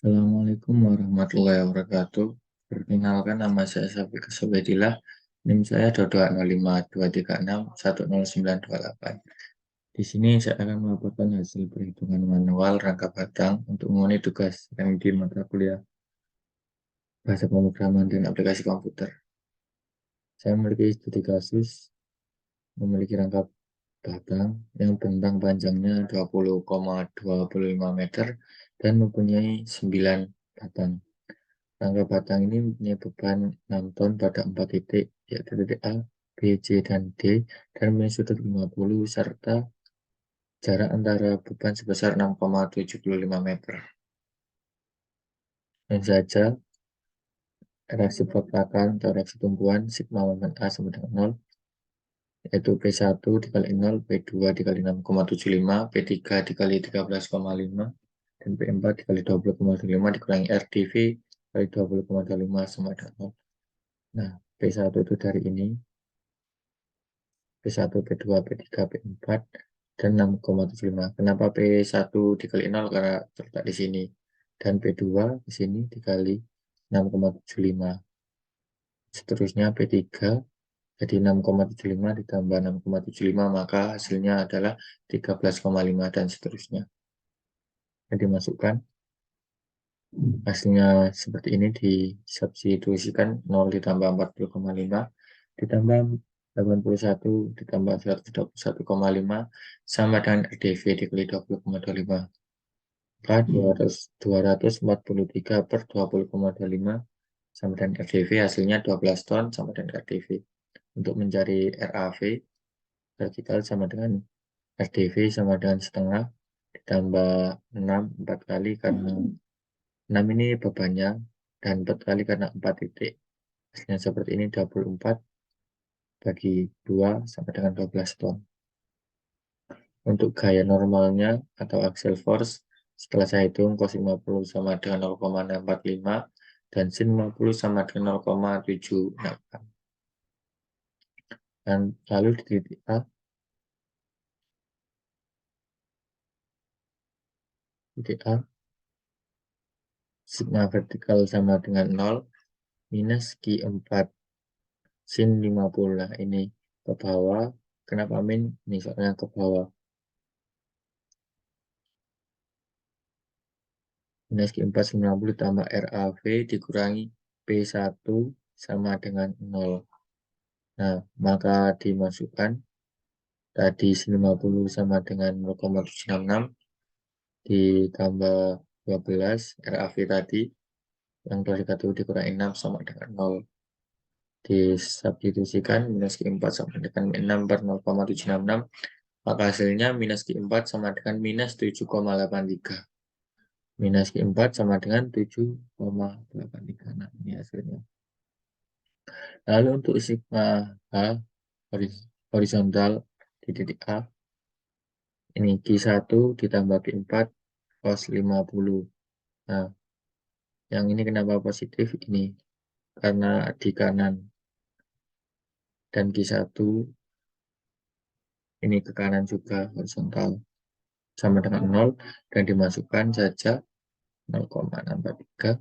Assalamualaikum warahmatullahi wabarakatuh. Perkenalkan, nama saya Syafiq Sobedillah. NIM saya 22523610928. Di sini saya akan melaporkan hasil perhitungan manual rangka batang untuk memenuhi tugas yang di mata kuliah Bahasa Pemrograman dan Aplikasi Komputer. Saya memiliki studi kasus memiliki rangka batang yang bentang panjangnya 20,25 meter dan mempunyai 9 batang. Rangka batang ini mempunyai beban 6 ton pada 4 titik, yaitu titik A, B, C, dan D, dan mempunyai sudut 50 serta jarak antara beban sebesar 6,75 meter. Dan saja reaksi pergerakan atau reaksi tumbuhan sigma momen A sama dengan 0, yaitu P1 dikali 0, P2 dikali 6,75, P3 dikali 13,5, dan P4 dikali 20,25 dikurangi RDV kali 20,25 sama dengan 0. Nah, P1 itu dari ini, P1, P2, P3, P4, dan 6,75. Kenapa P1 dikali 0? Karena terletak di sini. Dan P2 di sini dikali 6,75. Seterusnya P3 jadi 6,75 ditambah 6,75, maka hasilnya adalah 13,5 dan seterusnya. Jadi dimasukkan. Hasilnya seperti ini, disubstitusikan 0 ditambah 40,5 ditambah 81 ditambah 121,5 sama dengan RDV dikali 20,25. Maka 243 per 20,25 sama dengan RDV, hasilnya 12 ton sama dengan RDV. Untuk mencari RAV, vertikal sama dengan RDV sama dengan setengah ditambah 6 4 kali karena 6 ini bebannya, dan 4 kali karena 4 titik. Hasilnya seperti ini, 24 bagi 2 sama dengan 12 ton. Untuk gaya normalnya atau axial force, setelah saya hitung cos 50 sama dengan 0,645 dan sin 50 sama dengan 0,768. Dan lalu di titik A, sigma vertikal sama dengan 0 minus Q4 sin 50. Nah, ini ke bawah. Kenapa min? Ini soalnya ke bawah. Minus Q4 sin 50 tambah RAV dikurangi P1 sama dengan 0. Nah, maka dimasukkan tadi sin 50 sama dengan 0,766 ditambah 12 RAV tadi yang 21 dikurangi 6 sama dengan 0. Disubstitusikan minus Q4 sama dengan 6 per 0,766, maka hasilnya minus Q4 sama dengan minus 7,83. Minus Q4 sama dengan 7,83. Nah, ini hasilnya. Lalu untuk sigma H horizontal di titik A, ini Q1 ditambah Q4 cos 50. Nah, yang ini kenapa positif? Ini karena di kanan, dan Q1 ini ke kanan juga horizontal sama dengan 0, dan dimasukkan saja 0,643.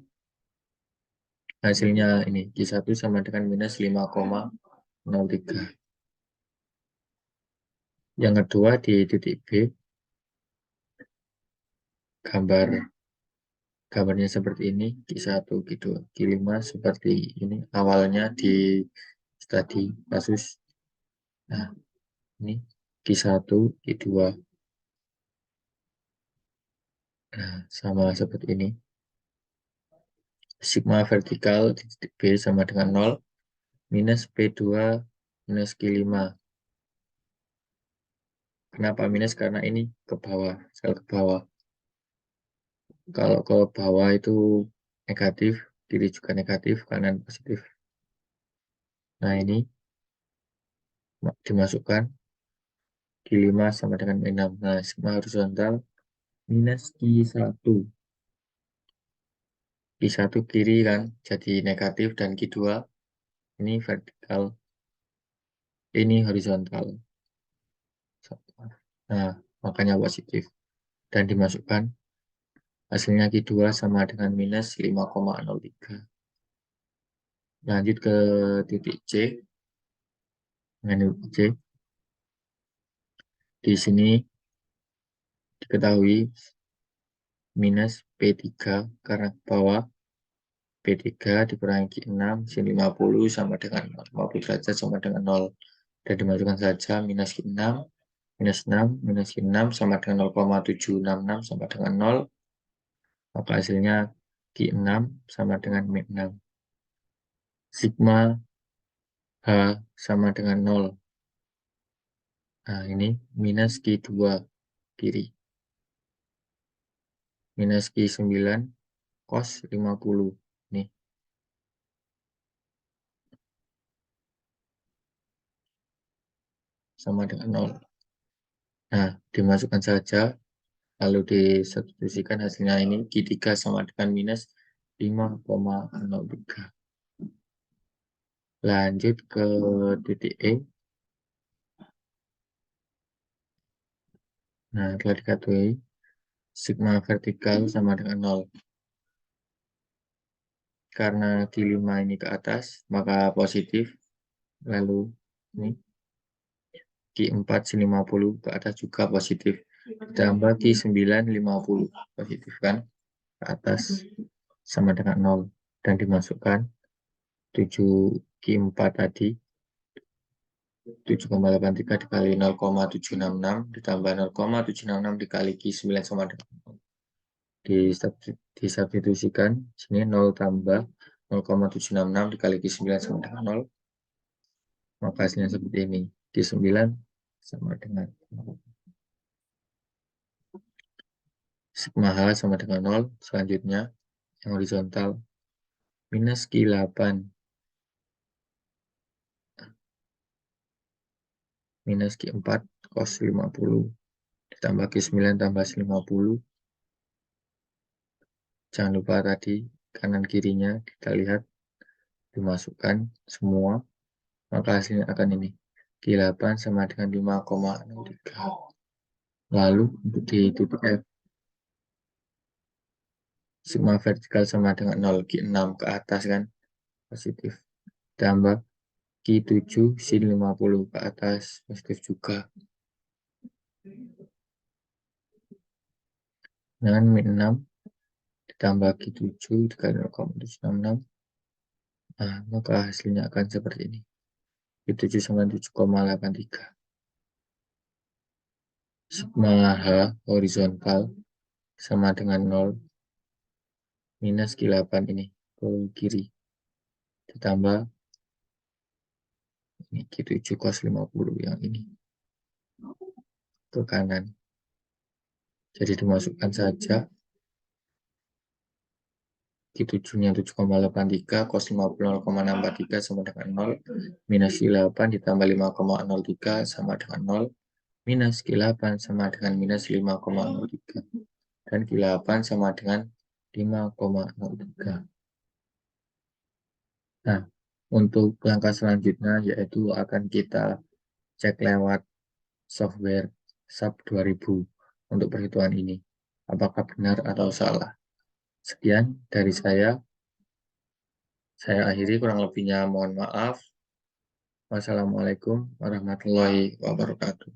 Hasilnya ini Q1 sama dengan minus 5,03. Yang kedua di titik B, gambarnya seperti ini, Q1, Q2, Q5 seperti ini awalnya di studi kasus. Nah, ini Q1, Q2. Nah, sama seperti ini. Sigma vertikal di titik B sama dengan 0 minus P2 minus Q5. Kenapa minus? Karena ini ke bawah, sel ke bawah. Kalau ke bawah itu negatif, kiri juga negatif, kanan positif. Nah, ini dimasukkan Q5 sama dengan 6. Nah, sigma horizontal minus Q1. Q1 kiri kan, jadi negatif, dan Q2 ini vertikal, ini horizontal. Nah, makanya positif. Dan dimasukkan Hasilnya Q2 sama dengan minus 5,03. Lanjut ke titik C. Dengan titik C, di sini diketahui minus P3 karena bawah P3 dikurangi Q6 sin 50 sama dengan 0. 50 derajat sama dengan 0. Dan dimasukkan saja minus Q6, minus 6, minus Q6 sama dengan 0,766 sama dengan 0. Maka hasilnya Q6 sama dengan min 6. Sigma H sama dengan 0. Nah, ini minus Q2 kiri. Minus Q9 cos 50. Nih, sama dengan 0. Nah, dimasukkan saja, lalu disubstitusikan hasilnya ini Q3 sama dengan minus 5,03. Lanjut ke titik E. Nah, telah diketahui sigma vertikal sama dengan 0. Karena Q5 ini ke atas, maka positif. Lalu ini Q4 sin 50 ke atas juga positif. Ditambah Q9 50 positif kan? Ke atas sama dengan 0. Dan dimasukkan 7 Q4 tadi 7,83 dikali 0,766 ditambah 0,766 dikali Q9 sama dengan 0. Disubstitusikan sini 0 tambah 0,766 dikali Q9 sama dengan 0, maka hasilnya seperti ini. Q9 sama dengan 0. Sigma H sama dengan 0. Selanjutnya yang horizontal minus Q8 minus Q4 cos 50 ditambah Q9 tambah 50. Jangan lupa tadi kanan kirinya kita lihat dimasukkan semua, maka hasilnya akan ini. Q8 sama dengan 5,03. Lalu untuk di titik F, sigma vertikal sama dengan 0, Q6 ke atas kan, positif. Tambah Q7 sin 50 ke atas, positif juga. Dengan min 6 ditambah Q7 dikali 0,766. Nah, maka hasilnya akan seperti ini. Q7 sama 7,83. Sigma H horizontal sama dengan 0 minus Q8 ini ke kiri. Ditambah ini Q7 cos 50 yang ini ke kanan. Jadi dimasukkan saja Q7-nya 7,83 cos 50 0,643 sama dengan 0 minus Q8 ditambah 5,03 sama dengan 0 minus Q8 sama dengan minus 5,03 dan Q8 sama dengan 5,03. Nah, untuk langkah selanjutnya yaitu akan kita cek lewat software SAP 2000 untuk perhitungan ini. Apakah benar atau salah? Sekian dari saya. Saya akhiri, kurang lebihnya mohon maaf. Wassalamualaikum warahmatullahi wabarakatuh.